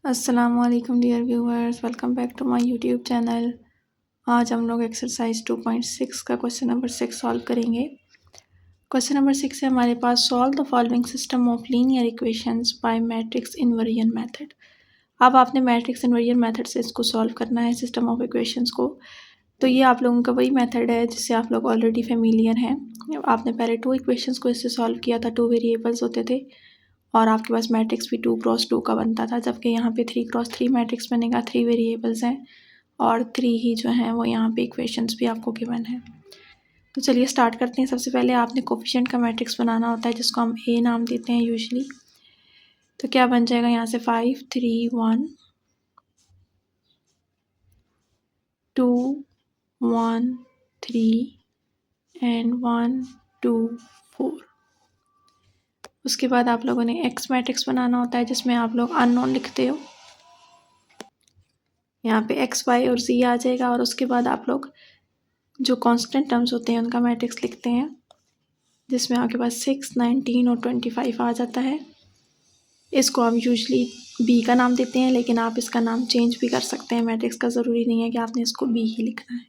अस्सलामुअलैकुम dear viewers, welcome back to my YouTube channel. आज हम लोग एक्सरसाइज 2.6 का क्वेश्चन नंबर 6 सॉल्व करेंगे। क्वेश्चन नंबर 6 है हमारे पास, solve the following system of linear equations by matrix inversion method. अब आपने मैट्रिक्स इन्वर्जन मेथड से इसको सॉल्व करना है, सिस्टम ऑफ इक्वेशंस को। तो ये आप लोगों का वही मेथड है जिससे आप लोग ऑलरेडी फेमिलियर हैं। आपने पहले 2 इक्वेशंस को इससे सॉल्व किया था, 2 वेरिएबल्स होते थे और आपके पास मैट्रिक्स भी 2x2 का बनता था, जबकि यहाँ पे 3x3 मैट्रिक्स बनेगा। 3 वेरिएबल्स हैं और 3 ही जो हैं वो यहाँ पे इक्वेशंस भी आपको गिवन है। तो चलिए स्टार्ट करते हैं। सबसे पहले आपने कोफिशिएंट का मैट्रिक्स बनाना होता है जिसको हम ए नाम देते हैं यूजुअली। तो क्या बन जाएगा यहाँ से 5 3 1 2 1 3 एंड 1 2 4। उसके बाद आप लोगों ने एक्स मैट्रिक्स बनाना होता है जिसमें आप लोग अननोन लिखते हो। यहाँ पे एक्स वाई और जी आ जाएगा और उसके बाद आप लोग जो कांस्टेंट टर्म्स होते हैं उनका मैट्रिक्स लिखते हैं जिसमें आपके पास 6 19 और 25 आ जाता है। इसको हम यूजुअली बी का नाम देते हैं, लेकिन आप इसका नाम चेंज भी कर सकते हैं मैट्रिक्स का, ज़रूरी नहीं है कि आपने इसको बी ही लिखना है।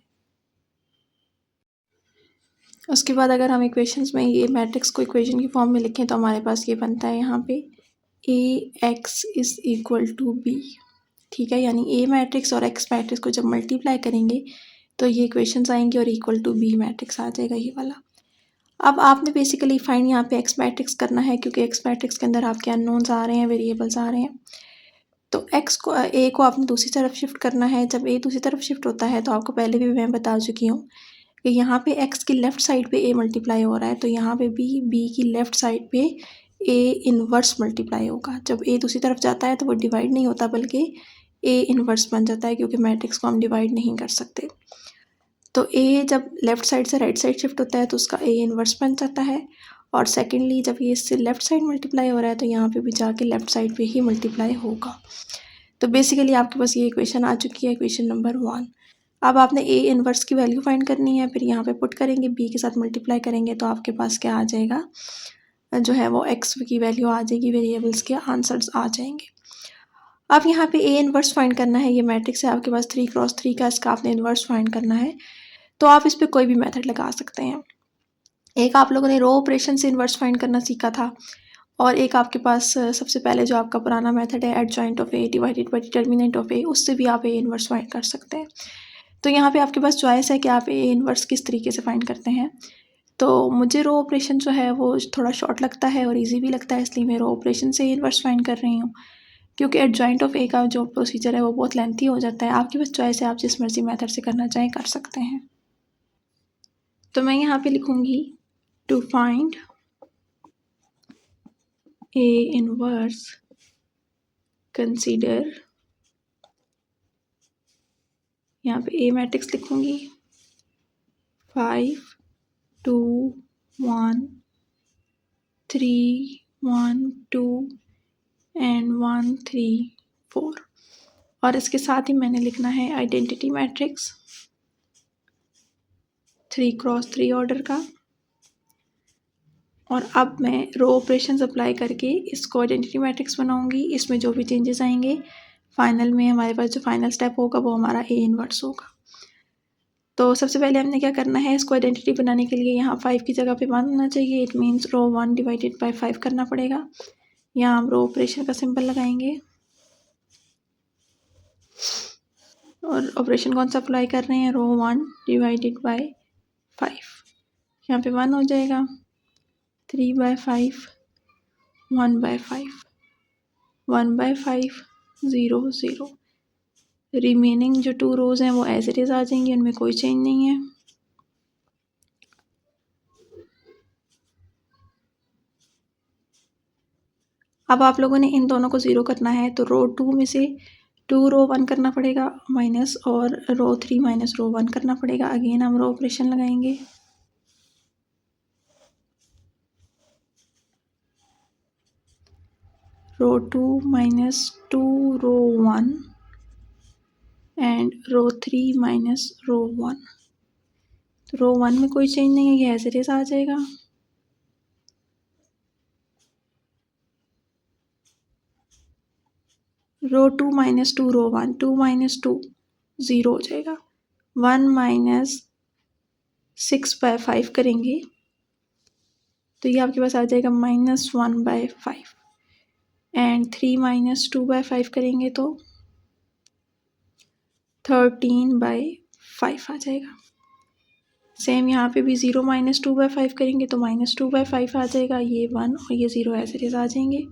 उसके बाद अगर हम इक्वेशंस में ये मैट्रिक्स को इक्वेशन की फॉर्म में लिखें तो हमारे पास ये बनता है यहाँ पे A X is equal to B. ठीक है, यानी ए मैट्रिक्स और एक्स मैट्रिक्स को जब मल्टीप्लाई करेंगे तो ये इक्वेशंस आएंगे और इक्वल टू बी मैट्रिक्स आ जाएगा ये वाला। अब आपने बेसिकली फाइंड यहाँ पे एक्स मैट्रिक्स करना है क्योंकि एक्स मैट्रिक्स के अंदर आपके अननोन्स आ रहे हैं, वेरिएबल्स आ रहे हैं। तो एक्स को ए को आपने दूसरी तरफ शिफ्ट करना है। जब ए दूसरी तरफ शिफ्ट होता है तो आपको पहले भी मैं बता चुकी हूँ कि यहाँ पे एक्स की लेफ़्ट साइड पे ए मल्टीप्लाई हो रहा है, तो यहाँ पे भी बी की लेफ़्ट साइड पे ए इनवर्स मल्टीप्लाई होगा। जब ए दूसरी तरफ जाता है तो वो डिवाइड नहीं होता बल्कि ए इनवर्स बन जाता है, क्योंकि मैट्रिक्स को हम डिवाइड नहीं कर सकते। तो ए जब लेफ़्ट साइड से राइट साइड शिफ्ट होता है तो उसका ए इनवर्स बन जाता है। और सेकेंडली जब ये इससे लेफ़्ट साइड मल्टीप्लाई हो रहा है तो यहाँ पे भी जाके लेफ़्ट साइड पे ही मल्टीप्लाई होगा। तो बेसिकली आपके पास ये इक्वेशन आ चुकी है, इक्वेशन नंबर 1। अब आपने ए इनवर्स की वैल्यू फाइंड करनी है, फिर यहाँ पे पुट करेंगे, बी के साथ मल्टीप्लाई करेंगे तो आपके पास क्या आ जाएगा, जो है वो एक्स की वैल्यू आ जाएगी, वेरिएबल्स के आंसर्स आ जाएंगे। अब यहाँ पे ए इनवर्स फाइंड करना है। ये मैट्रिक्स है आपके पास 3x3 का, इसका आपने इनवर्स फाइंड करना है। तो आप इस पर कोई भी मेथड लगा सकते हैं। एक आप लोगों ने रो ऑपरेशन से इनवर्स फाइंड करना सीखा था और एक आपके पास सबसे पहले जो आपका पुराना मेथड है adjoint of A divided by determinant of A, उससे भी आप ए इनवर्स फाइंड कर सकते हैं। तो यहाँ पे आपके पास चॉइस है कि आप ए इनवर्स किस तरीके से फाइंड करते हैं। तो मुझे रो ऑपरेशन जो है वो थोड़ा शॉर्ट लगता है और इजी भी लगता है, इसलिए मैं रो ऑपरेशन से इनवर्स फाइंड कर रही हूँ, क्योंकि एडजॉइंट ऑफ ए का जो प्रोसीजर है वो बहुत लेंथी हो जाता है। आपके पास चॉइस है, आप जिस मर्जी मेथड से करना चाहें कर सकते हैं। तो मैं यहाँ पे लिखूँगी to find A inverse consider, यहाँ पे ए मैट्रिक्स लिखूँगी 5 2 1 3 1 2 एंड 1 3 4। और इसके साथ ही मैंने लिखना है आइडेंटिटी मैट्रिक्स 3x3 ऑर्डर का। और अब मैं रो ऑपरेशंस अप्लाई करके इसको आइडेंटिटी मैट्रिक्स बनाऊंगी। इसमें जो भी चेंजेस आएंगे फाइनल में हमारे पास जो फाइनल स्टेप होगा वो हमारा ए इनवर्स होगा। तो सबसे पहले हमने क्या करना है, इसको आइडेंटिटी बनाने के लिए यहाँ 5 की जगह पे 1 होना चाहिए। It means row 1 divided by 5 करना पड़ेगा। यहाँ हम रो ऑपरेशन का सिंबल लगाएंगे और ऑपरेशन कौन सा अप्लाई कर रहे हैं, रो 1 डिवाइडेड बाय 5। यहाँ पे 1 हो जाएगा, 3/5 1/5 1/5 0 0। रिमेनिंग जो 2 रोज़ हैं वो एज इट इज़ आ जाएंगी, उनमें कोई चेंज नहीं है। अब आप लोगों ने इन दोनों को 0 करना है, तो रो 2 में से 2 रो 1 करना पड़ेगा माइनस, और रो 3 माइनस रो 1 करना पड़ेगा। अगेन हम रो ऑपरेशन लगाएंगे, row 2 minus 2 row 1 and row 3 minus row 1। तो रो 1 में कोई चेंज नहीं है, ये एज इट इज़ आ जाएगा। रो 2 माइनस 2 रो 1, 2 माइनस 2 0 हो जाएगा। 1 माइनस 6/5 करेंगे तो ये आपके पास आ जाएगा -1/5 एंड 3 माइनस 2/5 करेंगे तो 13/5 आ जाएगा। सेम यहाँ पे भी 0 माइनस 2/5 करेंगे तो -2/5 आ जाएगा। ये 1 और ये 0 ऐसे ऐसे आ जाएंगे।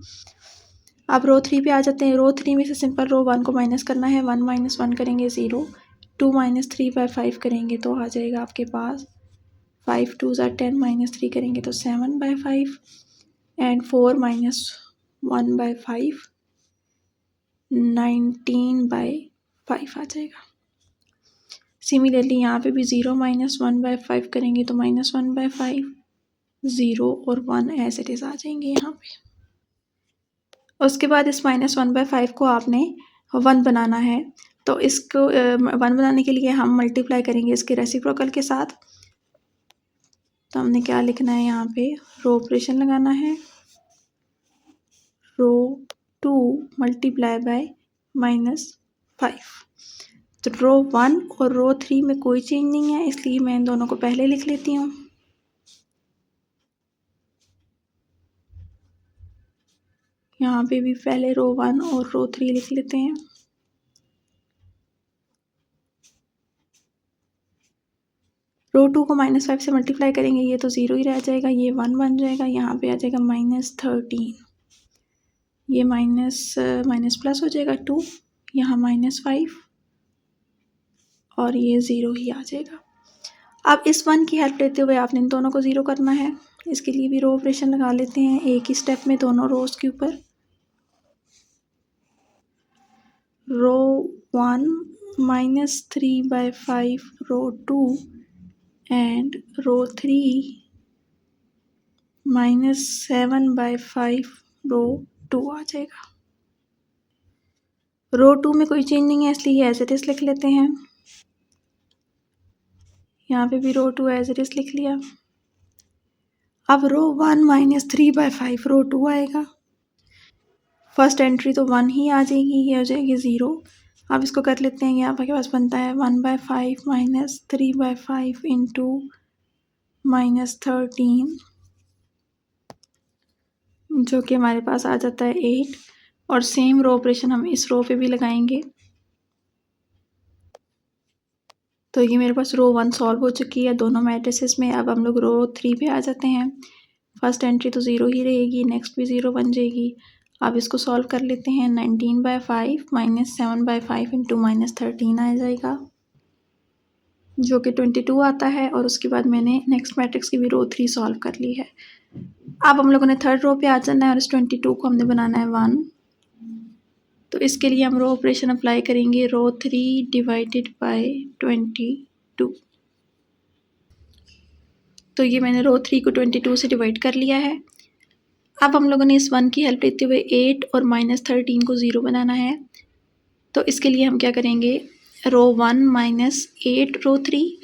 अब रो 3 पे आ जाते हैं। रो 3 में से सिंपल रो 1 को माइनस करना है। 1 माइनस 1 करेंगे 0, 2 माइनस 3/5 करेंगे तो आ जाएगा आपके पास 5 2 ज़ा 10 माइनस 3 करेंगे तो 7/5 एंड 4 माइनस 1/5 19/5 आ जाएगा। सिमिलरली यहाँ पे भी 0 माइनस 1/5 करेंगे तो -1/5, 0 और 1 ऐसे इट इज़ आ जाएंगे यहाँ पे। उसके बाद इस -1/5 को आपने 1 बनाना है। तो इसको 1 बनाने के लिए हम मल्टीप्लाई करेंगे इसके रेसिप्रोकल के साथ। तो हमने क्या लिखना है यहाँ पे, रो ऑपरेशन लगाना है। रो 2 मल्टीप्लाई बाय -5। तो रो 1 और रो 3 में कोई चेंज नहीं है, इसलिए मैं इन दोनों को पहले लिख लेती हूँ। यहाँ पे भी पहले रो 1 और रो 3 लिख लेते हैं। रो 2 को -5 से मल्टीप्लाई करेंगे, ये तो 0 ही रह जाएगा, ये 1 बन जाएगा। यहाँ पे आ जाएगा -13, ये माइनस प्लस हो जाएगा 2, यहाँ -5 और ये 0 ही आ जाएगा। अब इस 1 की हेल्प लेते हुए आपने इन दोनों को 0 करना है। इसके लिए भी रो ऑपरेशन लगा लेते हैं एक ही स्टेप में दोनों रोज के ऊपर। रो 1 -3/5 रो 2 एंड रो 3 -7/5 रो 2 आ जाएगा। रो 2 में कोई चेंज नहीं है, इसलिए एज इट इज लिख लेते हैं। यहाँ पे भी रो 2 एज इट इज लिख लिया। अब रो 1 -3/5 रो 2 आएगा। फर्स्ट एंट्री तो 1 ही आ जाएगी, ये हो जाएगी 0। अब इसको कर लेते हैं। यहाँ आपके पास बनता है 1/5 -3/5 इंटू -13, जो कि हमारे पास आ जाता है 8। और सेम रो ऑपरेशन हम इस रो पे भी लगाएंगे। तो ये मेरे पास रो 1 सॉल्व हो चुकी है दोनों मैट्रिसेस में। अब हम लोग रो 3 पे आ जाते हैं। फर्स्ट एंट्री तो 0 ही रहेगी, नेक्स्ट भी 0 बन जाएगी। अब इसको सॉल्व कर लेते हैं। 19/5 -7/5 इंटू -13 आ जाएगा, जो कि 22 आता है। और उसके बाद मैंने नेक्स्ट मैट्रिक्स की भी रो 3 सॉल्व कर ली है। अब हम लोगों ने थर्ड रो पे आ जाना है और इस 22 को हमने बनाना है 1। तो इसके लिए हम रो ऑपरेशन अप्लाई करेंगे। रो 3 डिवाइडेड बाय 22। तो ये मैंने रो 3 को 22 से डिवाइड कर लिया है। अब हम लोगों ने इस 1 की हेल्प लेते हुए 8 और -13 को 0 बनाना है। तो इसके लिए हम क्या करेंगे, रो 1 -8 रो 3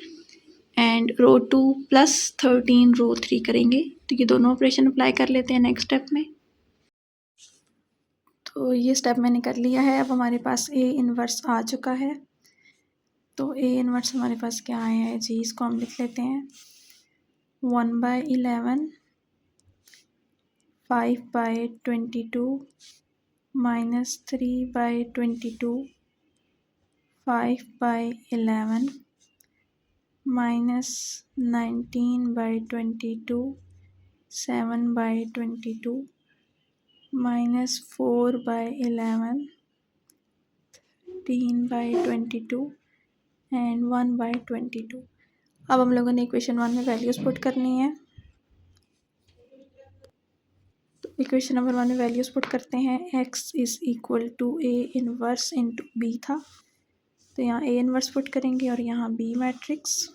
एंड रो 2 +13 रो 3 करेंगे। तो ये दोनों ऑपरेशन अप्लाई कर लेते हैं नेक्स्ट स्टेप में। तो ये स्टेप मैंने कर लिया है। अब हमारे पास ए इनवर्स आ चुका है। तो ए इनवर्स हमारे पास क्या आया है जी, इसको हम लिख लेते हैं 1/11 5/22 -3/22 5/11 -19/22 7/22 -4/11 13/22 एंड 1/22। अब हम लोगों ने इक्वेशन 1 में वैल्यूज़ पुट करनी है। तो इक्वेशन नंबर 1 में वैल्यूज़ पुट करते हैं। x is equal to A inverse into B था, तो यहाँ ए इनवर्स पुट करेंगे और यहाँ बी मैट्रिक्स।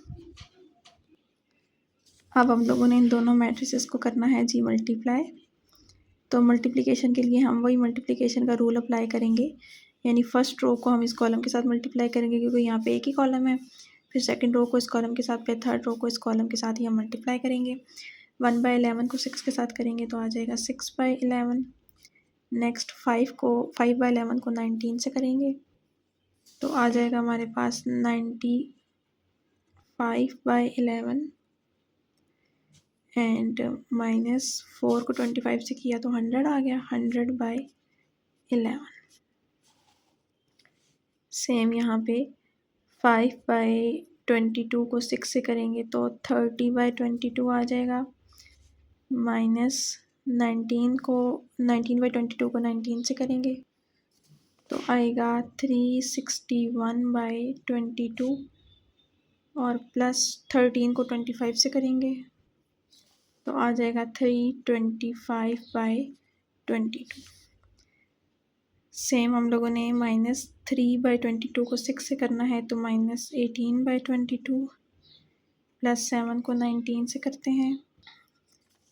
अब हम लोगों ने इन दोनों मैट्रिसेस को करना है जी मल्टीप्लाई। तो मल्टीप्लिकेशन के लिए हम वही मल्टीप्लिकेशन का रूल अप्लाई करेंगे, यानी फर्स्ट रो को हम इस कॉलम के साथ मल्टीप्लाई करेंगे क्योंकि यहाँ पे एक ही कॉलम है। फिर सेकंड रो को इस कॉलम के साथ, फिर थर्ड रो को इस कॉलम के साथ ही हम मल्टीप्लाई करेंगे। 1/11 को 6 के साथ करेंगे तो आ जाएगा 6/11 नेक्स्ट 5/11 को 19 से करेंगे तो आ जाएगा हमारे पास 95/11 एंड -4 को 25 से किया तो 100 आ गया, 100/11। सेम यहाँ पे 5/22 को 6 से करेंगे तो 30/22 आ जाएगा, -19/22 को 19 से करेंगे तो आएगा 361/22 और +13 को 25 से करेंगे तो आ जाएगा 325/22। सेम हम लोगों ने -3/22 को 6 से करना है तो -18/22 +7 को 19 से करते हैं,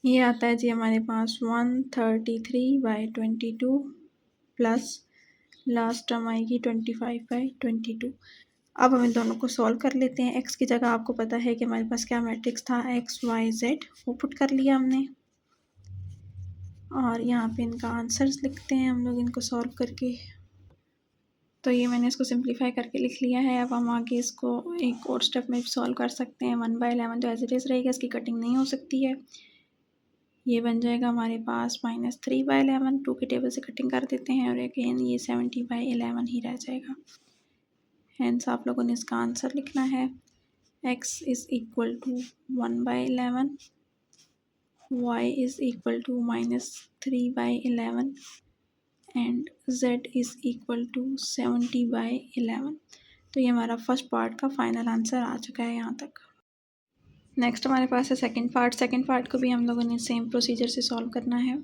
ये आता है जी हमारे पास 133/22 प्लस लास्ट टर्म आएगी 25/22। अब हम इन दोनों को सॉल्व कर लेते हैं। एक्स की जगह आपको पता है कि हमारे पास क्या मैट्रिक्स था, XYZ, वो पुट कर लिया हमने और यहाँ पे इनका आंसर्स लिखते हैं हम लोग इनको सॉल्व करके। तो ये मैंने इसको सिंप्लीफाई करके लिख लिया है। अब हम आगे इसको एक और स्टेप में सॉल्व कर सकते हैं। 1/11 तो एज इट इज़ रहेगा, इसकी कटिंग नहीं हो सकती है। ये बन जाएगा हमारे पास -3/11, 2 के टेबल से कटिंग कर देते हैं और अगेन ये 70/11 ही रह जाएगा। हेंस आप लोगों ने इसका आंसर लिखना है x is equal to 1/11, y is equal to -3/11 and z is equal to 70/11। तो ये हमारा फर्स्ट पार्ट का फाइनल आंसर आ चुका है यहाँ तक। नेक्स्ट हमारे पास है सेकंड पार्ट को भी हम लोगों ने सेम प्रोसीजर से सॉल्व करना है।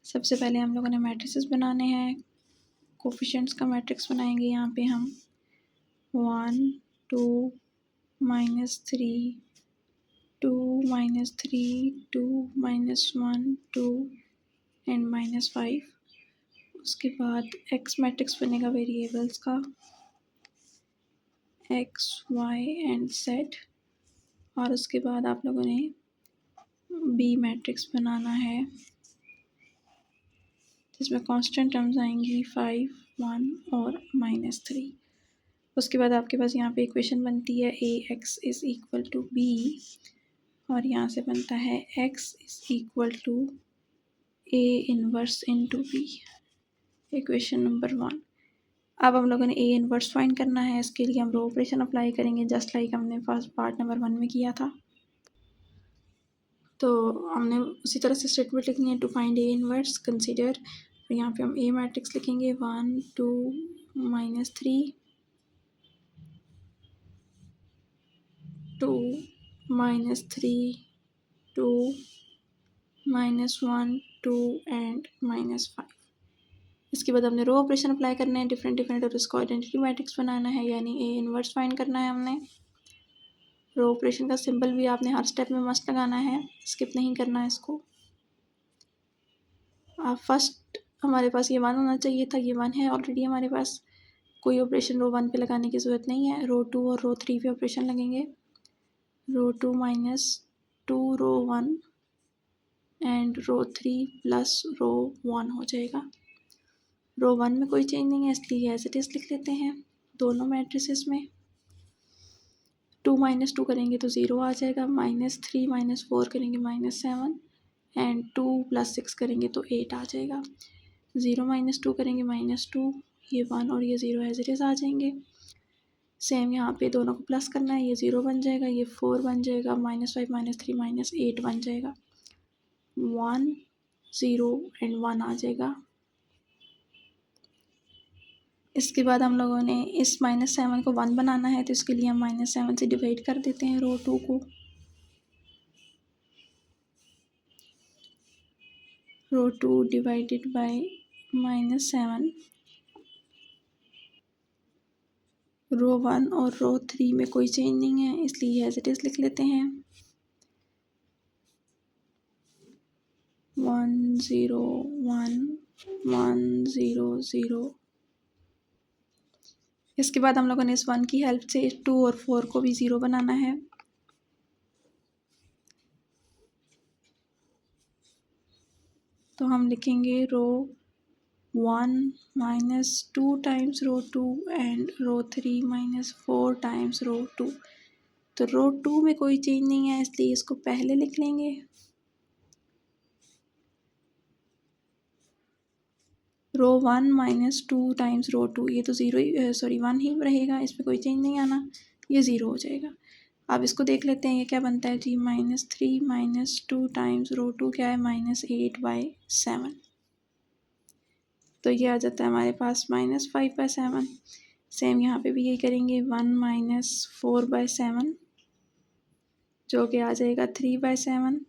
सबसे पहले हम लोगों ने मैट्रिसेस बनाने हैं, कोफिशिएंट्स का मैट्रिक्स बनाएंगे। यहाँ पे हम 1 2 -3 2 -3 2 -1 2 एंड -5। उसके बाद एक्स मैट्रिक्स बनेगा वेरिएबल्स का, x y एंड z। और उसके बाद आप लोगों ने बी मैट्रिक्स बनाना है जिसमें कांस्टेंट टर्म्स आएंगी 5 1 और -3। उसके बाद आपके पास यहाँ पे इक्वेशन बनती है ax is equal to b और यहाँ से बनता है x is equal to a inverse into b, equation number 1। अब हम लोगों ने a इनवर्स फाइंड करना है। इसके लिए हम रो ऑपरेशन अप्लाई करेंगे जस्ट लाइक हमने फर्स्ट पार्ट नंबर 1 में किया था। तो हमने उसी तरह से स्टेटमेंट लिखनी है, to find a inverse consider. तो यहाँ पे हम a मैट्रिक्स लिखेंगे 1 2 -3 2 -3 2 -1 2 एंड -5। इसके बाद हमने रो ऑपरेशन अप्लाई करना है डिफरेंट और इसको आइडेंटिटी मैट्रिक्स बनाना है, यानी ए इनवर्स फाइंड करना है हमने। रो ऑपरेशन का सिंबल भी आपने हर स्टेप में मस्ट लगाना है, स्किप नहीं करना है इसको। फर्स्ट हमारे पास ये 1 होना चाहिए था, ये 1 है ऑलरेडी हमारे पास। कोई ऑपरेशन रो 1 पे लगाने की ज़रूरत नहीं है, रो 2 और रो 3 पे ऑपरेशन लगेंगे। रो 2 -2 रो 1 एंड रो 3 प्लस रो 1 हो जाएगा। रो 1 में कोई चेंज नहीं है इसलिए एज इट इज़ लिख लेते हैं दोनों मैट्रिसेस में। 2 -2 करेंगे तो 0 आ जाएगा, -3 -4 करेंगे -7 एंड 2 + 6 करेंगे तो 8 आ जाएगा। 0 -2 करेंगे -2, ये 1 और ये 0 एज इट इज़ आ जाएंगे। सेम यहाँ पे दोनों को प्लस करना है, ये 0 बन जाएगा, ये 4 बन जाएगा, -5 -3 -8 बन जाएगा, 1 0 एंड 1 आ जाएगा। इसके बाद हम लोगों ने इस -7 को 1 बनाना है तो इसके लिए हम -7 से डिवाइड कर देते हैं रो 2 को। रो 2 डिवाइडेड बाय -7। रो 1 और रो 3 में कोई चेंज नहीं है इसलिए एज इट इज़ लिख लेते हैं 1 0 1 1 0 0। इसके बाद हम लोगों ने इस 1 की हेल्प से 2 और 4 को भी 0 बनाना है। तो हम लिखेंगे row 1 minus 2 times row 2 and row 3 minus 4 times row 2। तो रो 2 में कोई चेंज नहीं है इसलिए इसको पहले लिख लेंगे। रो 1 माइनस 2 टाइम्स रो 2, ये तो ज़ीरो ही सॉरी 1 ही रहेगा, इस पर कोई चेंज नहीं आना, ये ज़ीरो हो जाएगा। अब इसको देख लेते हैं ये क्या बनता है जी। -3 माइनस 2 टाइम्स रो 2 क्या है -8/7। तो ये आ जाता है हमारे पास -5/7। सेम यहाँ पे भी यही करेंगे 1 माइनस 4/7 जो कि आ जाएगा 3/7।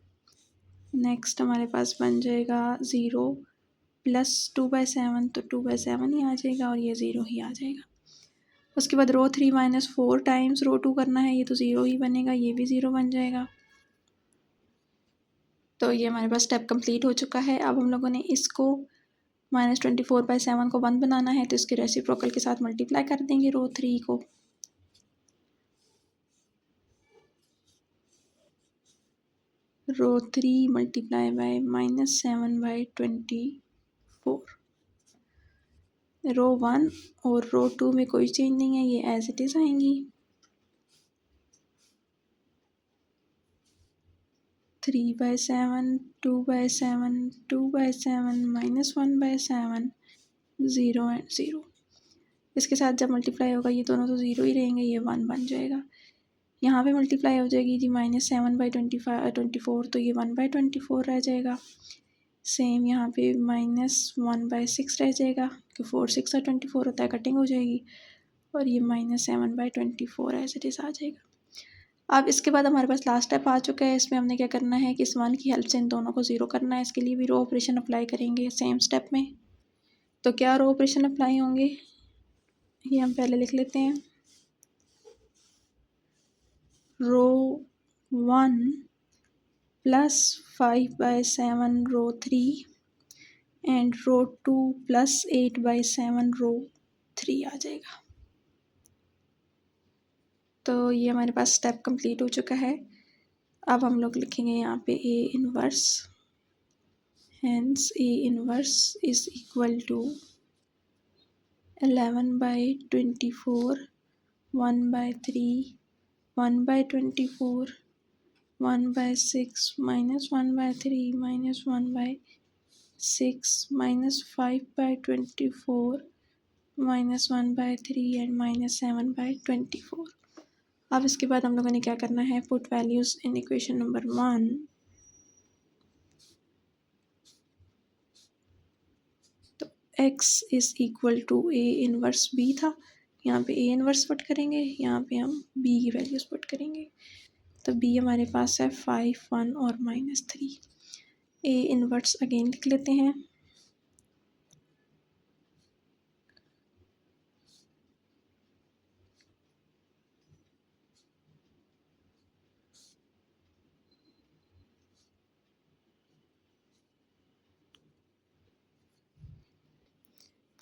नेक्स्ट हमारे पास बन जाएगा 0 प्लस 2/7 तो 2/7 ही आ जाएगा और ये ज़ीरो ही आ जाएगा। उसके बाद रो 3 माइनस 4 टाइम्स रो 2 करना है, ये तो ज़ीरो ही बनेगा, ये भी ज़ीरो बन जाएगा। तो ये हमारे पास स्टेप कंप्लीट हो चुका है। अब हम लोगों ने इसको -24/7 को 1 बनाना है तो इसके रेसिप्रोकल के साथ मल्टीप्लाई कर देंगे रो 3 को। रो 3 मल्टीप्लाई बाय -7/24। रो 1 और रो 2 में कोई चेंज नहीं है, ये एज इट इज़ आएंगी। 3/7 2/7 2/7 -1/7 0 एंड 0। इसके साथ जब मल्टीप्लाई होगा ये दोनों तो ज़ीरो ही रहेंगे, ये 1 बन जाएगा। यहाँ पे मल्टीप्लाई हो जाएगी जी -7/24 तो ये 1/24 रह जाएगा। सेम यहाँ पे -1/6 रह जाएगा कि 4 6 24 होता है, कटिंग हो जाएगी और ये -7/24 एज इट इज़ आ जाएगा। अब इसके बाद हमारे पास लास्ट स्टेप आ चुका है। इसमें हमने क्या करना है कि इस 1 की हेल्प से इन दोनों को ज़ीरो करना है। इसके लिए भी रो ऑपरेशन अप्लाई करेंगे सेम स्टेप में। तो क्या रो ऑपरेशन अप्लाई होंगे ये हम पहले लिख लेते हैं। Row 1 plus 5/7 row 3 and row 2 plus 8/7 row 3 आ जाएगा। तो ये हमारे पास स्टेप कंप्लीट हो चुका है। अब हम लोग लिखेंगे यहाँ पे A inverse, hence A inverse is equal to 11/24 1/3 1/24 1/6 -1/3 -1/6 -5/24 -1/3 and -7/24। अब इसके बाद हम लोगों ने क्या करना है, put values in equation number 1। तो x is equal to A inverse b था, यहाँ पे ए इनवर्स पुट करेंगे, यहाँ पे हम b की वैल्यूज़ पुट करेंगे। तो b हमारे पास है 5 1 और -3। ए इनवर्स अगेन लिख लेते हैं।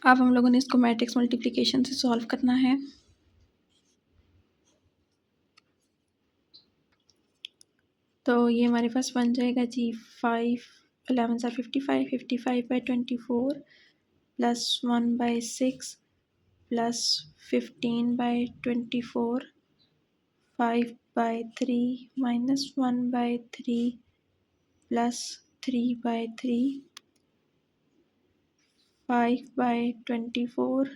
अब हम लोगों ने इसको मैट्रिक्स मल्टीप्लिकेशन से सॉल्व करना है। तो ये हमारे पास बन जाएगा जी 5 11 सा 55 55/24 प्लस 1/6 प्लस 15/24 5/3 -1/3 प्लस 3/3 5/24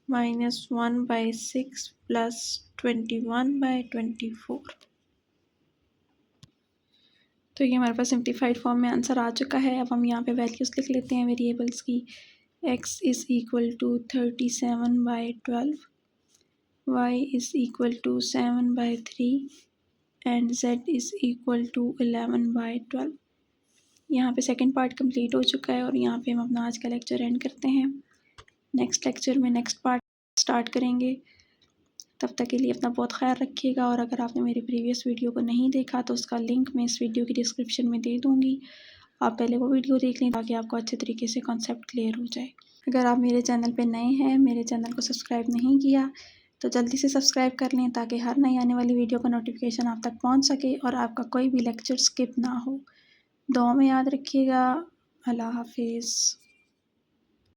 -1/6 प्लस 21/24। तो ये हमारे पास सिम्प्लीफाइड फॉर्म में आंसर आ चुका है। अब हम यहाँ पे वैल्यूज़ लिख लेते हैं वेरिएबल्स की। x is equal to 37/12, y is equal to 7/3 and z is equal to 11/12। यहाँ पे सेकंड पार्ट कंप्लीट हो चुका है और यहाँ पे हम अपना आज का लेक्चर एंड करते हैं। नेक्स्ट लेक्चर में नेक्स्ट पार्ट स्टार्ट करेंगे। तब तक के लिए अपना बहुत ख्याल रखिएगा और अगर आपने मेरी प्रीवियस वीडियो को नहीं देखा तो उसका लिंक मैं इस वीडियो की डिस्क्रिप्शन में दे दूँगी। आप पहले वो वीडियो देख लें ताकि आपको अच्छे तरीके से कॉन्सेप्ट क्लियर हो जाए। अगर आप मेरे चैनल पे नए हैं, मेरे चैनल को सब्सक्राइब नहीं किया तो जल्दी से सब्सक्राइब कर लें ताकि हर नई आने वाली वीडियो का नोटिफिकेशन आप तक पहुँच सके और आपका कोई भी लेक्चर स्किप ना हो। दुआ में याद रखिएगा। अल्लाह हाफिज़।